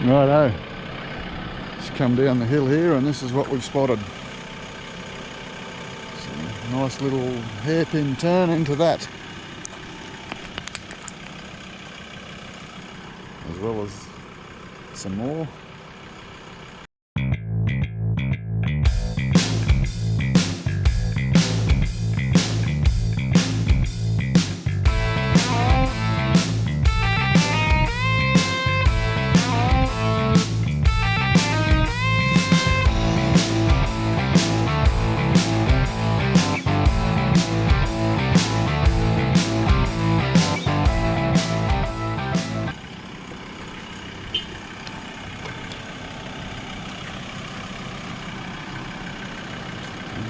Righto. Just come down the hill here and this is what we've spotted. Some nice little hairpin turn into that. As well as some more.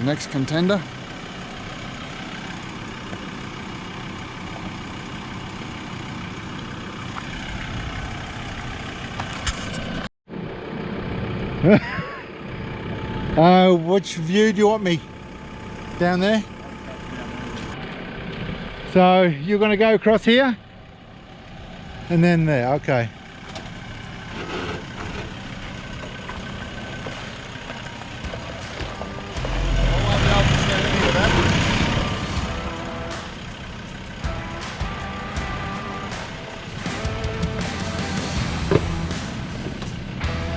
Next contender. Which view do you want me? Down there? So you're going to go across here and then there, okay.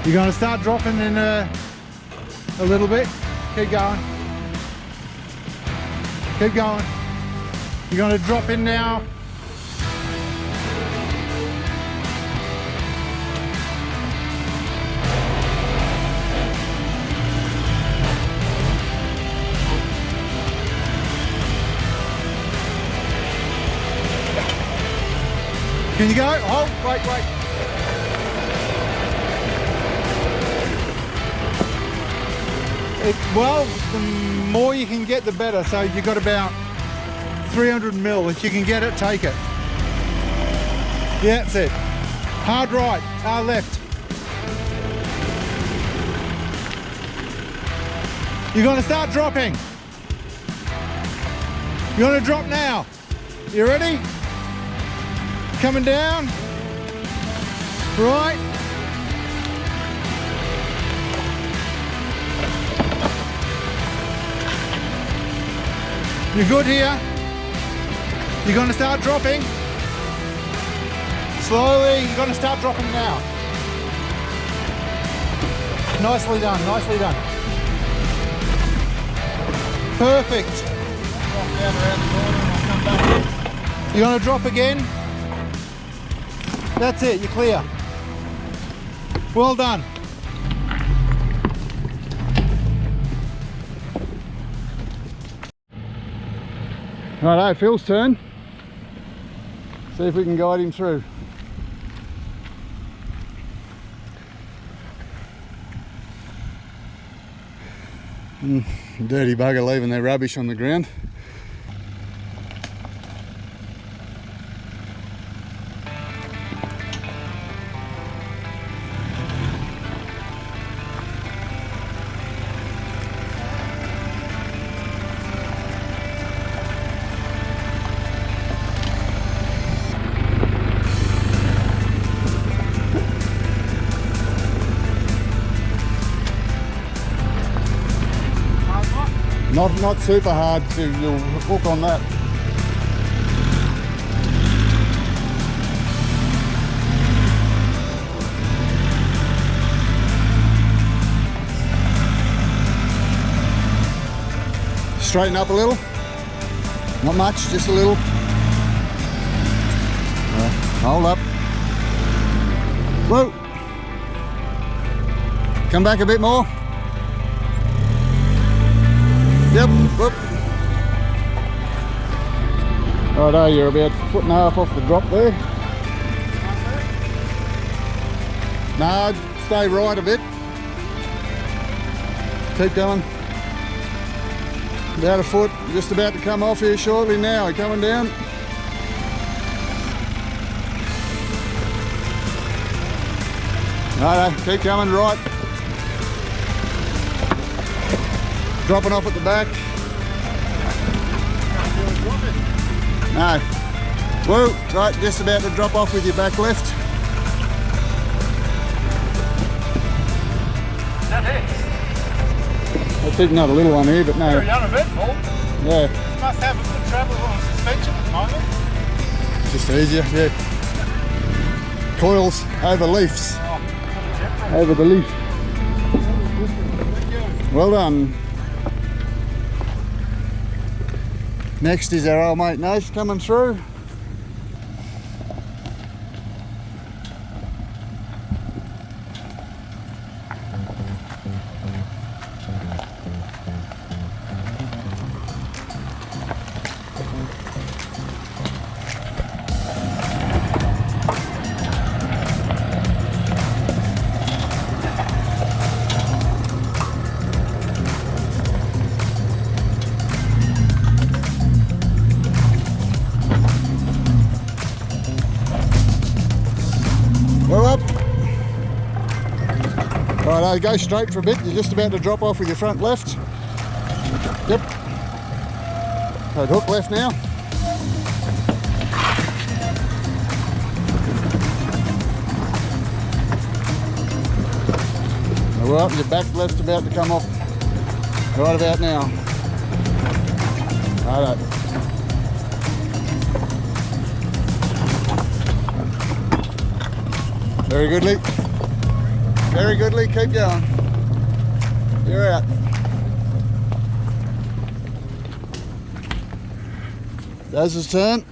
You're going to start dropping in a little bit. Keep going. Keep going. You're going to drop in now. Can you go? Hold, wait. Well, the more you can get, the better. So you've got about 300 mil. If you can get it, take it. Yeah, that's it. Hard right, hard left. You're going to start dropping. You're going to drop now. You ready? Coming down. Right. You're good here. You're going to start dropping. Slowly, you're going to start dropping now. Nicely done, nicely done. Perfect. Drop down around the corner and I'll come back. You're going to drop again. That's it, you're clear. Well done. Righto, Phil's turn. See if we can guide him through. Dirty bugger leaving their rubbish on the ground. Not super hard, so you'll hook on that. Straighten up a little. Not much, just a little. Hold up. Whoa. Come back a bit more. Yep, whoop. Righto, you're about a foot and a half off the drop there. No, stay right a bit. Keep going. About a foot, just about to come off here shortly now, coming down. Righto, keep coming right. Dropping off at the back. No. Whoa, right, just about to drop off with your back left. That's it, not a little one here, but no. Very uneventful. Yeah. This must have a good travel on suspension at the moment. Just easier, yeah. Coils over leaves. Oh, Over the leaf. Well done. Next is our old mate Nath coming through. We're up. Right, go straight for a bit. You're just about to drop off with your front left. Yep. So hook left now. We're up. Your back left's about to come off. Right about now. Righto. Very good, Lee. Very good, Lee. Keep going. You're out. That's his turn.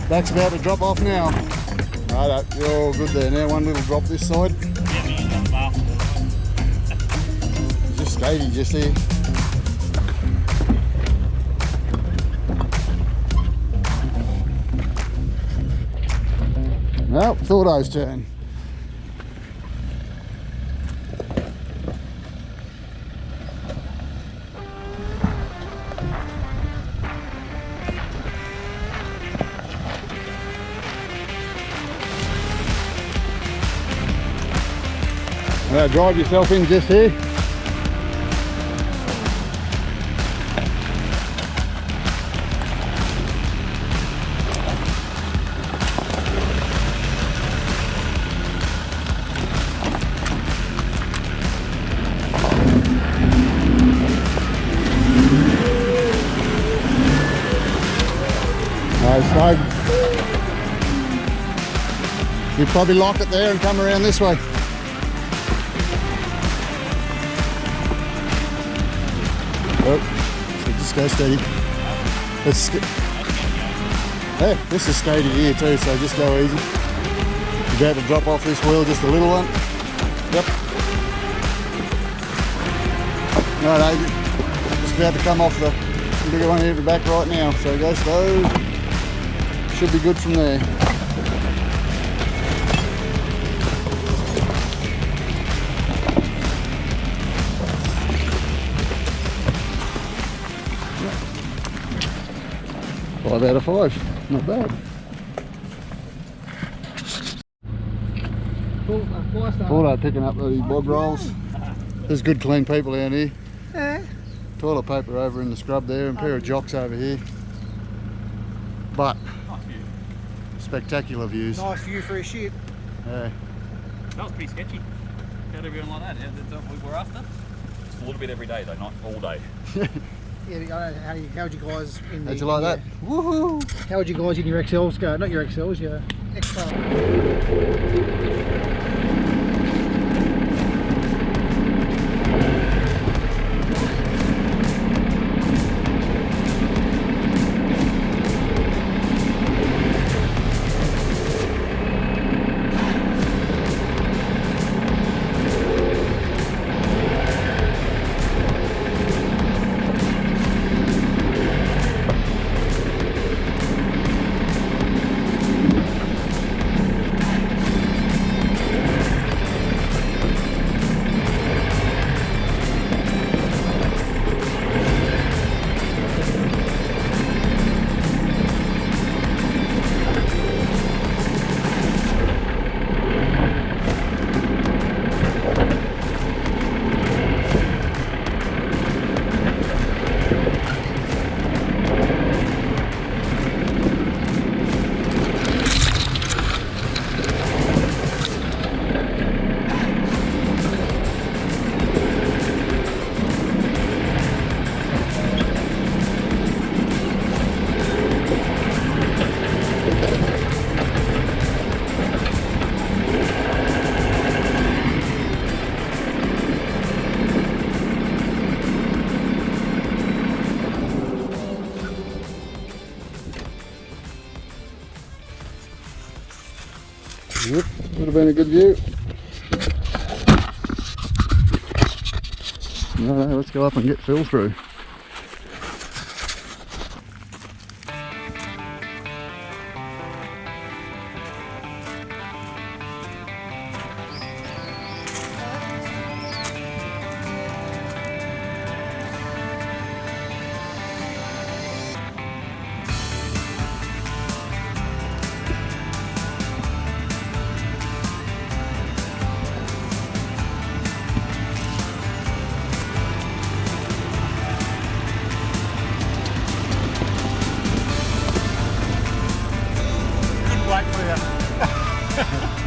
Back's about to drop off now. Righto, you're all good there. Now one little drop this side. Just skatey, just here. Well, Thordo's turn. Now drive yourself in just here. So you probably lock it there and come around this way. Oh, so just go steady. Hey, this is steady here too, so just go easy. You're about to drop off this wheel, just a little one. Yep. Right, just about to come off the bigger one here at the back right now. So go slow. Should be good from there. Five out of 5, not bad. Thought I'd picking up these bog rolls. There's good clean people down here. Yeah. Toilet paper over in the scrub there and a pair of jocks over here. But nice view. Spectacular views. Nice view for a ship. Yeah. That was pretty sketchy. How'd everyone like that? That's what we were after? Just a little bit every day though, not all day. Yeah, how would you guys in the... How'd you like that? Woohoo! How would you guys in your XLs go? Not your XLs, your XL. Yep, would have been a good view. No, let's go up and get Phil through.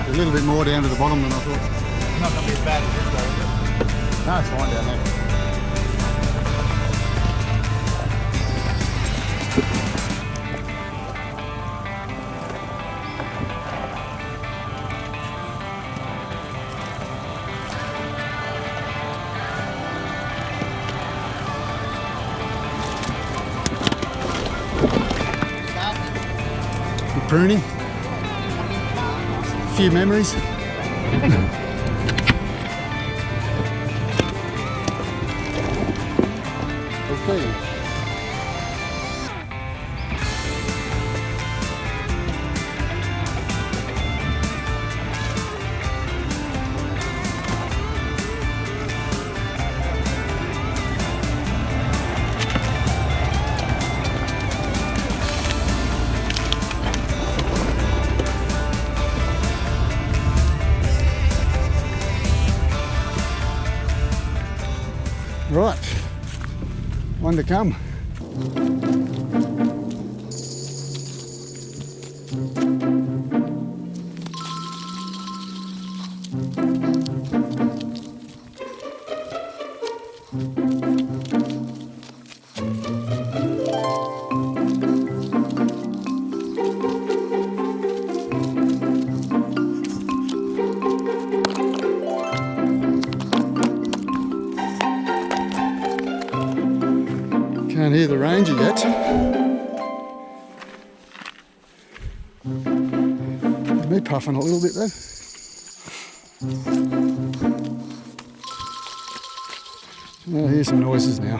A little bit more down to the bottom than I thought. Not going to be as bad as this though, is it? No, it's fine down there. Good pruning. A few memories. Okay. Right, one to come. Can't hear the ranger yet. Me puffing a little bit though. I hear some noises now.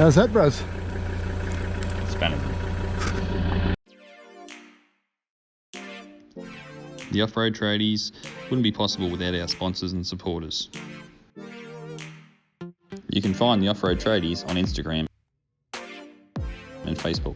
How's that, bros? Spanning. The Off-Road Tradies wouldn't be possible without our sponsors and supporters. You can find the Off-Road Tradies on Instagram and Facebook.